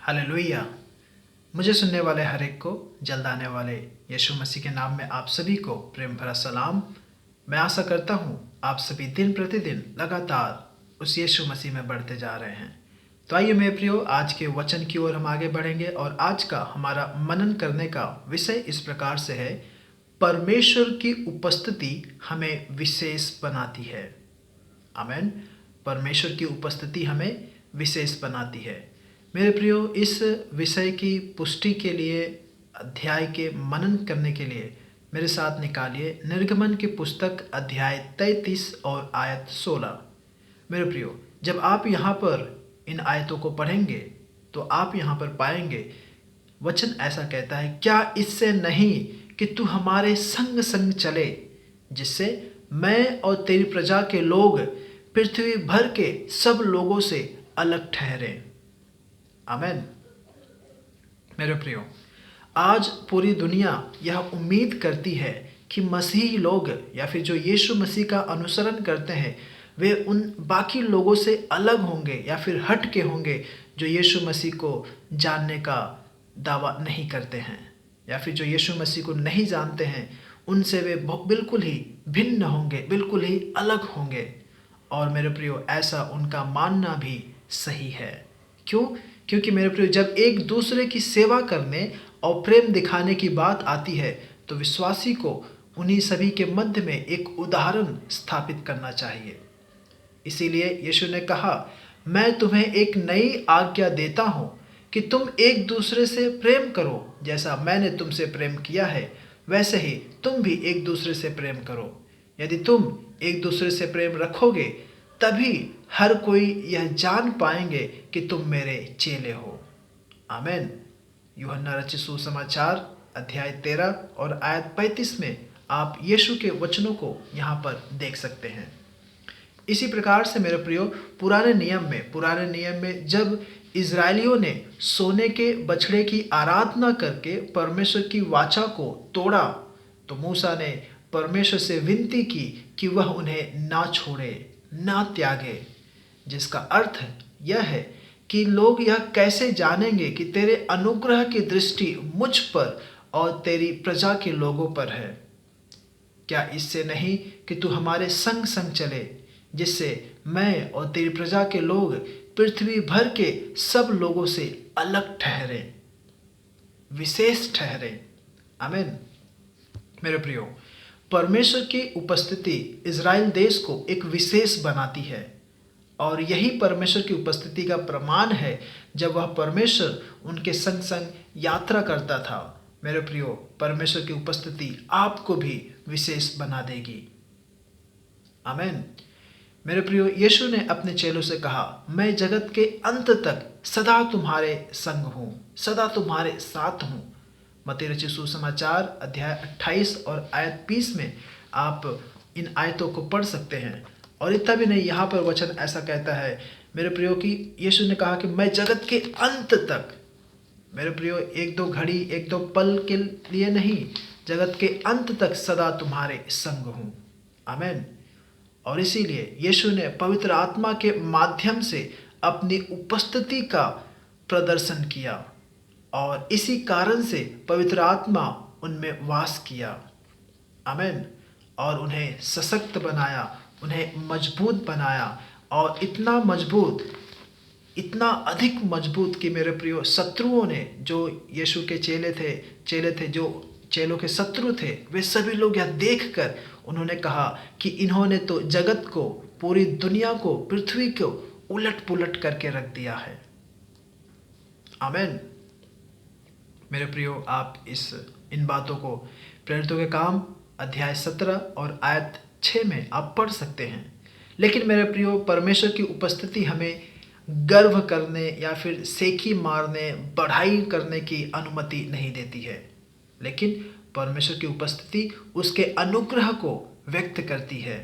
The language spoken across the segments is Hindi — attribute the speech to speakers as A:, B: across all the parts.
A: हालेलुया। मुझे सुनने वाले हर एक को जल्द आने वाले यीशु मसीह के नाम में आप सभी को प्रेम भरा सलाम। मैं आशा करता हूँ आप सभी दिन प्रतिदिन लगातार उस यीशु मसीह में बढ़ते जा रहे हैं। तो आइए मेरे प्रियो, आज के वचन की ओर हम आगे बढ़ेंगे और आज का हमारा मनन करने का विषय इस प्रकार से है, परमेश्वर की उपस्थिति हमें विशेष बनाती है। आमेन। परमेश्वर की उपस्थिति हमें विशेष बनाती है। मेरे प्रियो, इस विषय की पुष्टि के लिए, अध्याय के मनन करने के लिए मेरे साथ निकालिए निर्गमन की पुस्तक अध्याय 33 और आयत 16। मेरे प्रियो, जब आप यहाँ पर इन आयतों को पढ़ेंगे तो आप यहाँ पर पाएंगे वचन ऐसा कहता है, क्या इससे नहीं कि तू हमारे संग संग चले, जिससे मैं और तेरी प्रजा के लोग पृथ्वी भर के सब लोगों से अलग ठहरे। आमेन। मेरे प्रियो, आज पूरी दुनिया यह उम्मीद करती है कि मसीही लोग या फिर जो यीशु मसीह का अनुसरण करते हैं वे उन बाकी लोगों से अलग होंगे या फिर हट के होंगे जो यीशु मसीह को जानने का दावा नहीं करते हैं, या फिर जो यीशु मसीह को नहीं जानते हैं उनसे वे बिल्कुल ही भिन्न होंगे, बिल्कुल ही अलग होंगे। और मेरे प्रियो, ऐसा उनका मानना भी सही है। क्यों? क्योंकि मेरे प्रियो, जब एक दूसरे की सेवा करने और प्रेम दिखाने की बात आती है तो विश्वासी को उन्हीं सभी के मध्य में एक उदाहरण स्थापित करना चाहिए। इसीलिए यीशु ने कहा, मैं तुम्हें एक नई आज्ञा देता हूँ कि तुम एक दूसरे से प्रेम करो, जैसा मैंने तुमसे प्रेम किया है वैसे ही तुम भी एक दूसरे से प्रेम करो। यदि तुम एक दूसरे से प्रेम रखोगे तभी हर कोई यह जान पाएंगे कि तुम मेरे चेले हो। आमेन। यूहन्ना रचित सुसमाचार अध्याय 13 और आयत 35 में आप यीशु के वचनों को यहाँ पर देख सकते हैं। इसी प्रकार से मेरे प्रियो, पुराने नियम में जब इजरायलियों ने सोने के बछड़े की आराधना करके परमेश्वर की वाचा को तोड़ा तो मूसा ने परमेश्वर से विनती की कि वह उन्हें ना छोड़े, ना त्यागे, जिसका अर्थ यह है कि लोग यह कैसे जानेंगे कि तेरे अनुग्रह की दृष्टि मुझ पर और तेरी प्रजा के लोगों पर है। क्या इससे नहीं कि तू हमारे संग संग चले, जिससे मैं और तेरी प्रजा के लोग पृथ्वी भर के सब लोगों से अलग ठहरे, विशेष ठहरे। आमीन। मेरे प्रियो, परमेश्वर की उपस्थिति इज़राइल देश को एक विशेष बनाती है और यही परमेश्वर की उपस्थिति का प्रमाण है जब वह परमेश्वर उनके संग संग यात्रा करता था। मेरे प्रियो, परमेश्वर की उपस्थिति आपको भी विशेष बना देगी। आमीन। मेरे प्रियो, यीशु ने अपने चेलों से कहा, मैं जगत के अंत तक सदा तुम्हारे संग हूँ, सदा तुम्हारे साथ हूँ। मत्ती रचित सुसमाचार अध्याय 28 और आयत 20 में आप इन आयतों को पढ़ सकते हैं। और इतना भी नहीं, यहाँ पर वचन ऐसा कहता है मेरे प्रियो कि यीशु ने कहा कि मैं जगत के अंत तक, मेरे प्रियो, एक दो घड़ी एक दो पल के लिए नहीं, जगत के अंत तक सदा तुम्हारे संग हूँ। आमीन। और इसीलिए यीशु ने पवित्र आत्मा के माध्यम से अपनी उपस्थिति का प्रदर्शन किया और इसी कारण से पवित्र आत्मा उनमें वास किया। आमीन। और उन्हें सशक्त बनाया, उन्हें मजबूत बनाया, और इतना मजबूत, इतना अधिक मजबूत कि मेरे प्रियो, शत्रुओं ने, जो यीशु के चेले थे, जो चेलों के शत्रु थे, वे सभी लोग यह देखकर उन्होंने कहा कि इन्होंने तो जगत को, पूरी दुनिया को, पृथ्वी को उलट पुलट करके रख दिया है। आमीन। मेरे प्रियो, आप इन बातों को प्रेरितों के काम अध्याय 17 और आयत 6 में आप पढ़ सकते हैं। लेकिन मेरे प्रियो, परमेश्वर की उपस्थिति हमें गर्व करने या फिर सेखी मारने, बढ़ाई करने की अनुमति नहीं देती है, लेकिन परमेश्वर की उपस्थिति उसके अनुग्रह को व्यक्त करती है।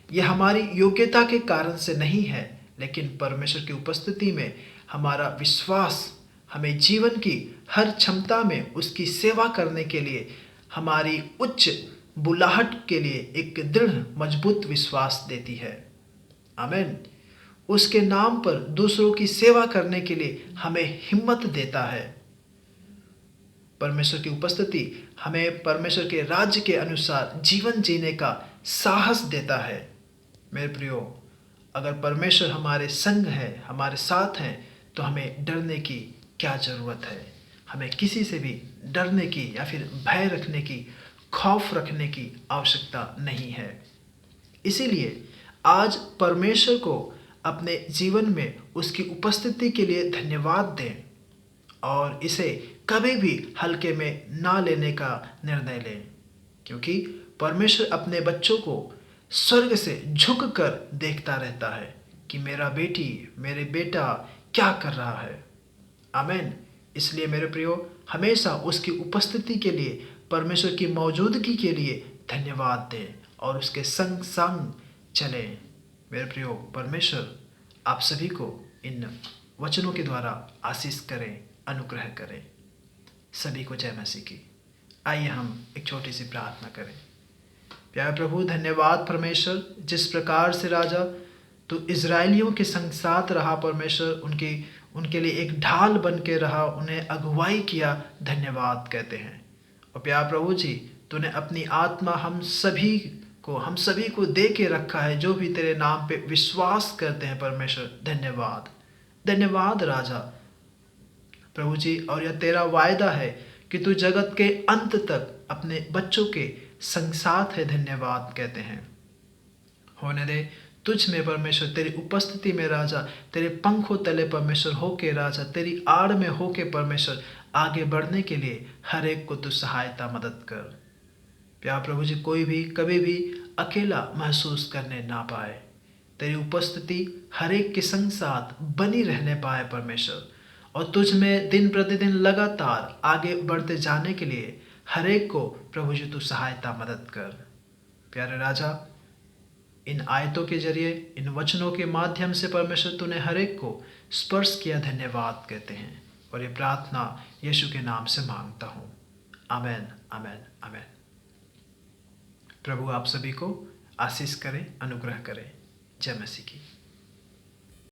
A: यह हमारी योग्यता के कारण से नहीं है, लेकिन परमेश्वर की उपस्थिति में हमारा विश्वास हमें जीवन की हर क्षमता में उसकी सेवा करने के लिए, हमारी उच्च बुलाहट के लिए एक दृढ़ मजबूत विश्वास देती है। आमीन। उसके नाम पर दूसरों की सेवा करने के लिए हमें हिम्मत देता है। परमेश्वर की उपस्थिति हमें परमेश्वर के राज्य के अनुसार जीवन जीने का साहस देता है। मेरे प्रियो, अगर परमेश्वर हमारे संग है, हमारे साथ हैं, तो हमें डरने की क्या ज़रूरत है। हमें किसी से भी डरने की या फिर भय रखने की, खौफ रखने की आवश्यकता नहीं है। इसीलिए आज परमेश्वर को अपने जीवन में उसकी उपस्थिति के लिए धन्यवाद दें और इसे कभी भी हल्के में ना लेने का निर्णय लें, क्योंकि परमेश्वर अपने बच्चों को स्वर्ग से झुक कर देखता रहता है कि मेरा बेटी, मेरे बेटा क्या कर रहा है। आमीन। इसलिए मेरे प्रियो, हमेशा उसकी उपस्थिति के लिए, परमेश्वर की मौजूदगी के लिए धन्यवाद दें और उसके संग संग चलें। मेरे प्रियो, परमेश्वर आप सभी को इन वचनों के द्वारा आशीष करें, अनुग्रह करें। सभी को जय मसीह की। आइए हम एक छोटी सी प्रार्थना करें। प्यारे प्रभु, धन्यवाद परमेश्वर, जिस प्रकार से राजा तो इज़राइलियों के संग साथ रहा परमेश्वर, उनके लिए एक ढाल बन के रहा, उन्हें अगुवाई किया, धन्यवाद कहते हैं। और प्यारे प्रभु जी, तूने अपनी आत्मा हम सभी को दे के रखा है, जो भी तेरे नाम पे विश्वास करते हैं परमेश्वर। धन्यवाद, धन्यवाद राजा प्रभु जी। और यह तेरा वायदा है कि तू जगत के अंत तक अपने बच्चों के संग साथ है। धन्यवाद कहते हैं। होने दे तुझ में परमेश्वर, तेरी उपस्थिति में राजा, तेरे पंखों तले परमेश्वर होके राजा, तेरी आड़ में होके परमेश्वर आगे बढ़ने के लिए हर एक को तू सहायता मदद कर। प्यार प्रभु जी, कोई भी कभी भी अकेला महसूस करने ना पाए, तेरी उपस्थिति हर एक के संग साथ बनी रहने पाए परमेश्वर, और तुझ में दिन प्रतिदिन लगातार आगे बढ़ते जाने के लिए हर एक को प्रभु जी तू सहायता मदद कर। प्यारे राजा, इन आयतों के जरिए, इन वचनों के माध्यम से परमेश्वर तूने हर एक को स्पर्श किया। धन्यवाद कहते हैं और ये प्रार्थना यीशु के नाम से मांगता हूँ। आमेन, आमेन, आमेन। प्रभु आप सभी को आशीष करें, अनुग्रह करें। जय मसीह की।